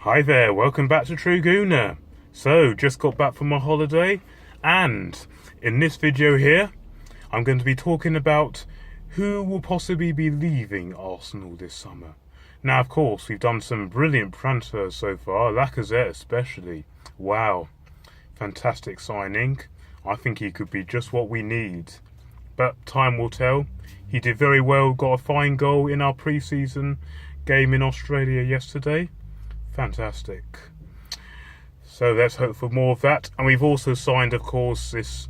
Hi there, welcome back to True Gooner. So, just got back from my holiday, and in this video here, I'm going to be talking about who will possibly be leaving Arsenal this summer. Now, of course, we've done some brilliant transfers so far, Lacazette especially. Wow, fantastic signing. I think he could be just what we need. But time will tell. He did very well, got a fine goal in our pre-season game in Australia yesterday. Fantastic. So let's hope for more of that. And we've also signed, of course, this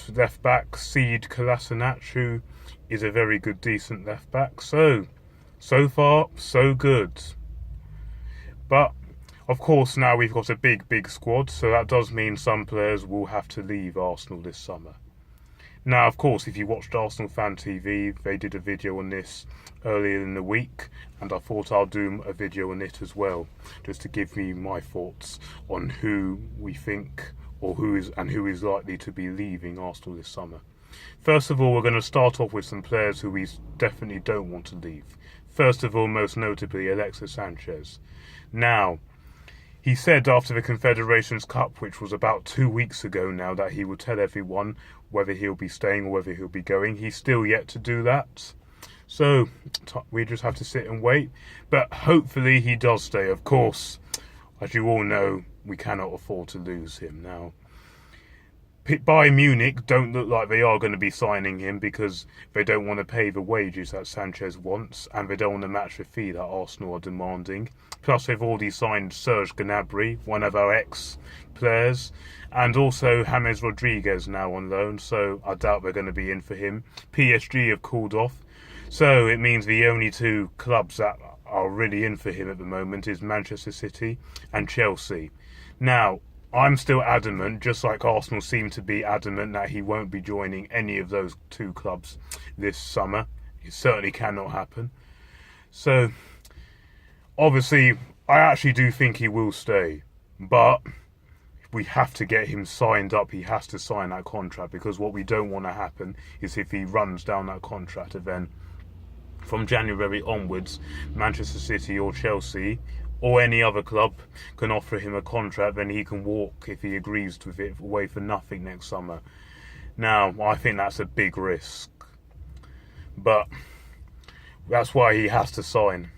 left back, Seed Kolasinac, who is a very good, decent left back. So far, so good. But of course, now we've got a big squad, so that does mean some players will have to leave Arsenal this summer. Now, of course, if you watched Arsenal Fan TV, they did a video on this earlier in the week, and I thought I'll do a video on it as well, just to give me my thoughts on who we think or who is likely to be leaving Arsenal this summer. First of all, we're going to start off with some players who we definitely don't want to leave. First of all, most notably, Alexis Sanchez. Now, he said after the Confederations Cup, which was about 2 weeks ago now, that he would tell everyone whether he'll be staying or whether he'll be going. He's still yet to do that. So we just have to sit and wait. But hopefully he does stay. Of course, as you all know, we cannot afford to lose him now. Bayern Munich don't look like they are going to be signing him because they don't want to pay the wages that Sanchez wants, and they don't want to match the fee that Arsenal are demanding. Plus, they've already signed Serge Gnabry, one of our ex-players, and also James Rodriguez now on loan, so I doubt they're going to be in for him. PSG have called off, so it means the only two clubs that are really in for him at the moment is Manchester City and Chelsea. Now, I'm still adamant, just like Arsenal seem to be adamant, that he won't be joining any of those two clubs this summer. It certainly cannot happen. So, obviously, I actually do think he will stay. But we have to get him signed up. He has to sign that contract, because what we don't want to happen is if he runs down that contract, and then from January onwards, Manchester City or Chelsea or any other club can offer him a contract, then he can walk if he agrees to it away for nothing next summer. Now, I think that's a big risk. But that's why he has to sign.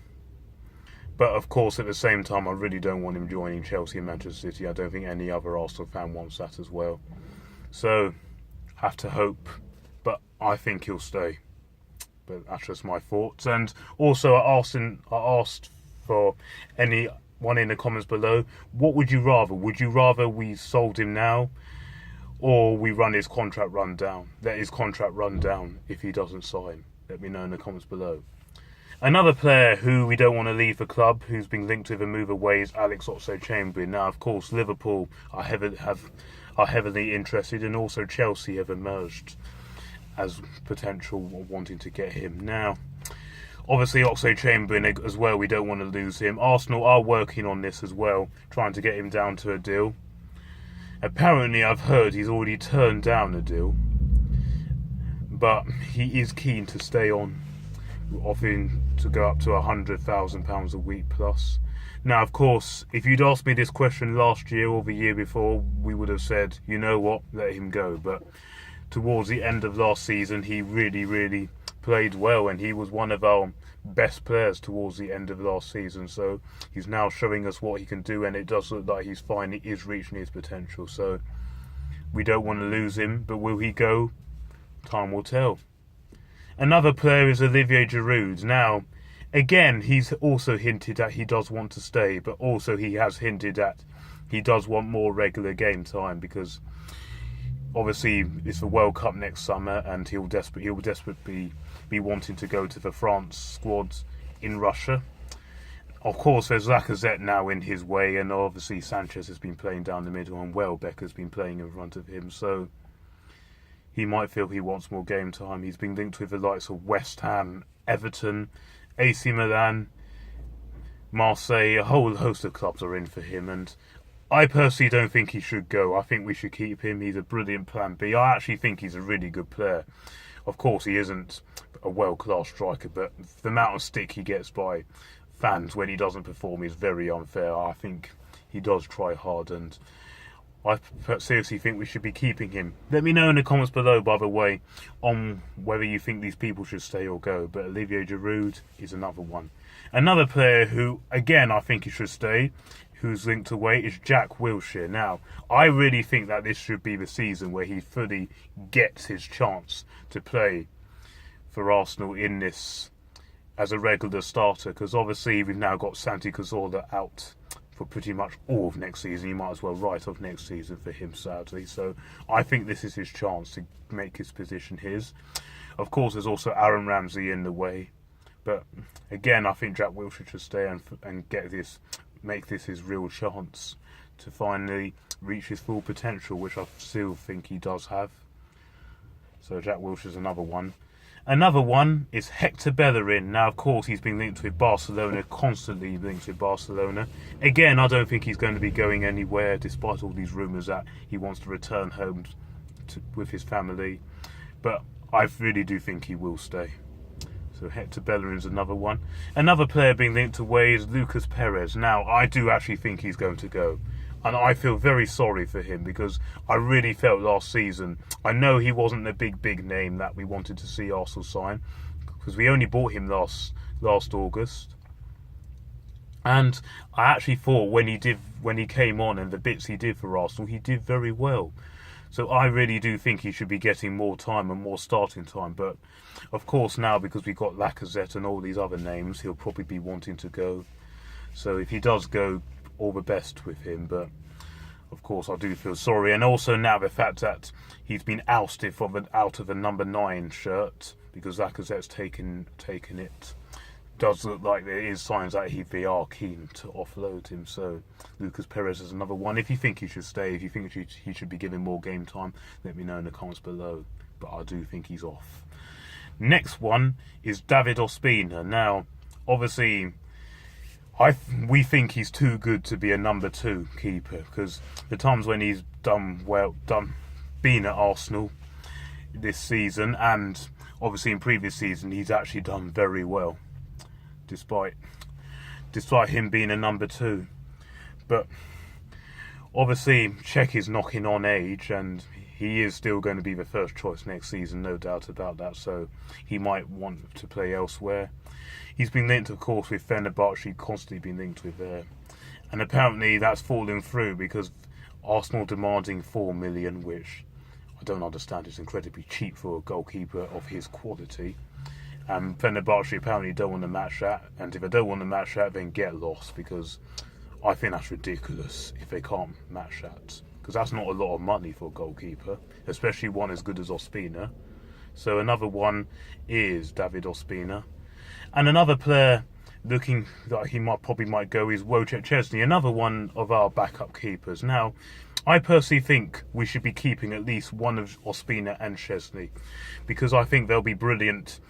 But of course, at the same time, I really don't want him joining Chelsea and Manchester City. I don't think any other Arsenal fan wants that as well. So, have to hope. But I think he'll stay. But that's just my thoughts. And also, I asked for anyone in the comments below, what would you rather? Would you rather we sold him now, or we run his contract run down? Let his contract run down if he doesn't sign. Let me know in the comments below. Another player who we don't want to leave the club, who's been linked with a move away, is Alexis Sanchez. Now, of course, Liverpool are heavily interested, and also Chelsea have emerged as potential wanting to get him. Now, obviously, Oxlade-Chamberlain as well, we don't want to lose him. Arsenal are working on this as well, trying to get him down to a deal. Apparently, I've heard he's already turned down a deal, but he is keen to stay on, offering to go up to £100,000 a week plus. Now, of course, if you'd asked me this question last year or the year before, we would have said, you know what, let him go. But towards the end of last season, he really played well, and he was one of our best players towards the end of last season. So he's now showing us what he can do, and it does look like he's finally is reaching his potential. So we don't want to lose him, but will he go? Time will tell. Another player is Olivier Giroud. Now, again, he's also hinted that he does want to stay, but also he has hinted that he does want more regular game time, because obviously it's the World Cup next summer, and he'll desperately be wanting to go to the France squads in Russia. Of course, there's Lacazette now in his way, and obviously Sanchez has been playing down the middle, and Welbeck has been playing in front of him, so he might feel he wants more game time. He's been linked with the likes of West Ham, Everton, AC Milan, Marseille. A whole host of clubs are in for him, and I personally don't think he should go. I think we should keep him. He's a brilliant plan B. I actually think he's a really good player. Of course, he isn't a world-class striker, but the amount of stick he gets by fans when he doesn't perform is very unfair. I think he does try hard, and I seriously think we should be keeping him. Let me know in the comments below, by the way, on whether you think these people should stay or go. But Olivier Giroud is another one. Another player who, again, I think he should stay, who's linked away, is Jack Wilshere. Now, I really think that this should be the season where he fully gets his chance to play for Arsenal in this as a regular starter, because obviously we've now got Santi Cazorla out for pretty much all of next season. You might as well write off next season for him, sadly. So I think this is his chance to make his position his. Of course, there's also Aaron Ramsey in the way. But again, I think Jack Wilshere should stay and make this his real chance to finally reach his full potential, which I still think he does have. So Jack Wilshere's another one. Another one is Hector Bellerin. Now, of course, he's been linked with Barcelona, constantly linked with Barcelona. Again, I don't think he's going to be going anywhere, despite all these rumours that he wants to return home with his family. But I really do think he will stay. So Hector Bellerin's another one. Another player being linked away is Lucas Perez. Now, I do actually think he's going to go. And I feel very sorry for him, because I really felt last season, I know he wasn't the big name that we wanted to see Arsenal sign, because we only bought him last August. And I actually thought when he came on and the bits he did for Arsenal, he did very well. So I really do think he should be getting more time and more starting time. But of course now, because we've got Lacazette and all these other names, he'll probably be wanting to go. So if he does go, all the best with him, but of course I do feel sorry. And also now the fact that he's been ousted out of the number 9 shirt because Lacazette's taken it, does look like there is signs that they are keen to offload him. So Lucas Perez is another one. If you think he should stay, if you think he should be given more game time, let me know in the comments below. But I do think he's off. Next one is David Ospina. Now, obviously, we think he's too good to be a number 2 keeper, because the times when he's been at Arsenal this season, and obviously in previous season, he's actually done very well, despite him being a number 2. But obviously Cech is knocking on age, and he is still going to be the first choice next season, no doubt about that. So he might want to play elsewhere. He's been linked, of course, with Fenerbahce, constantly been linked with there. And apparently that's fallen through because Arsenal demanding 4 million, which I don't understand, is incredibly cheap for a goalkeeper of his quality. And Fenerbahce apparently don't want to match that. And if they don't want to match that, then get lost, because I think that's ridiculous if they can't match that. Because that's not a lot of money for a goalkeeper, especially one as good as Ospina. So another one is David Ospina. And another player looking like he probably might go is Wojciech Szczesny, another one of our backup keepers. Now, I personally think we should be keeping at least one of Ospina and Szczesny, because I think they'll be brilliant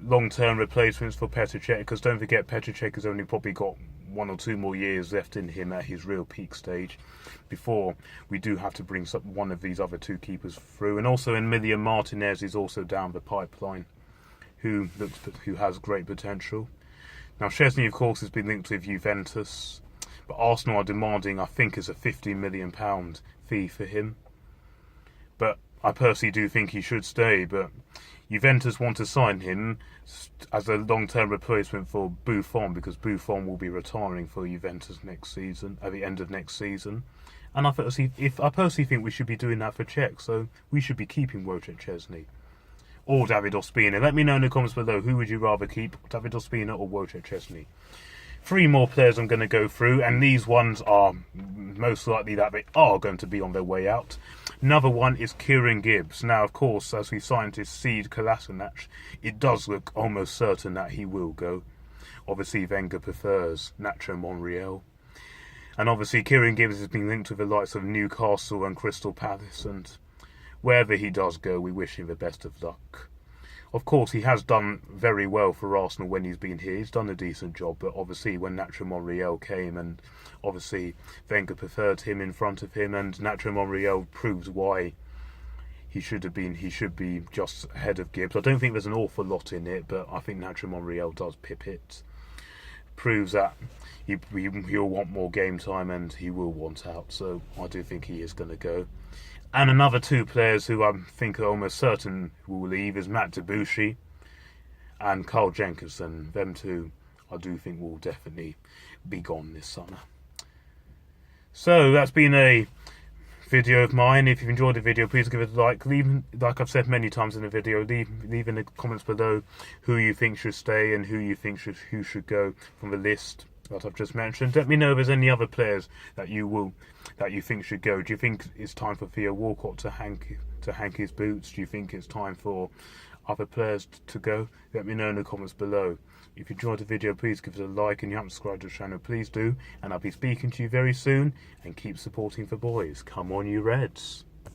long-term replacements for Petr Cech, because don't forget, Petr Cech has only probably got 1 or 2 more years left in him at his real peak stage before we do have to bring one of these other 2 keepers through. And also Emilian Martinez is also down the pipeline, who has great potential. Now, Szczesny, of course, has been linked with Juventus, but Arsenal are demanding, I think, is a £15 million fee for him. But I personally do think he should stay, but Juventus want to sign him as a long-term replacement for Buffon, because Buffon will be retiring for Juventus next season, at the end of next season. And I personally think we should be doing that for Cech, so we should be keeping Wojciech Szczesny or David Ospina. Let me know in the comments below, who would you rather keep, David Ospina or Wojciech Szczesny? 3 more players I'm going to go through, and these ones are most likely that they are going to be on their way out. Another one is Kieran Gibbs. Now, of course, as we signed his Seed Kolasinac, it does look almost certain that he will go. Obviously, Wenger prefers Nacho Monreal. And obviously, Kieran Gibbs has been linked with the likes of Newcastle and Crystal Palace, and wherever he does go, we wish him the best of luck. Of course, he has done very well for Arsenal when he's been here. He's done a decent job, but obviously when Nacho Monreal came, and obviously Wenger preferred him in front of him, and Nacho Monreal proves why he should be just ahead of Gibbs. I don't think there's an awful lot in it, but I think Nacho Monreal does pip it proves that he'll want more game time and he will want out. So I do think he is going to go. And another two players who I think are almost certain will leave is Matt Debussy and Carl Jenkinson. Them two I do think will definitely be gone this summer. So that's been a video of mine. If you've enjoyed the video, please give it a like. Like I've said many times in the video, leave in the comments below who you think should stay and who you think should go from the list that I've just mentioned. Let me know if there's any other players that you think should go. Do you think it's time for Theo Walcott to hang his boots? Do you think it's time for other players to go? Let me know in the comments below. If you enjoyed the video, please give it a like, and you haven't subscribed to the channel, please do. And I'll be speaking to you very soon. And keep supporting the boys. Come on, you Reds.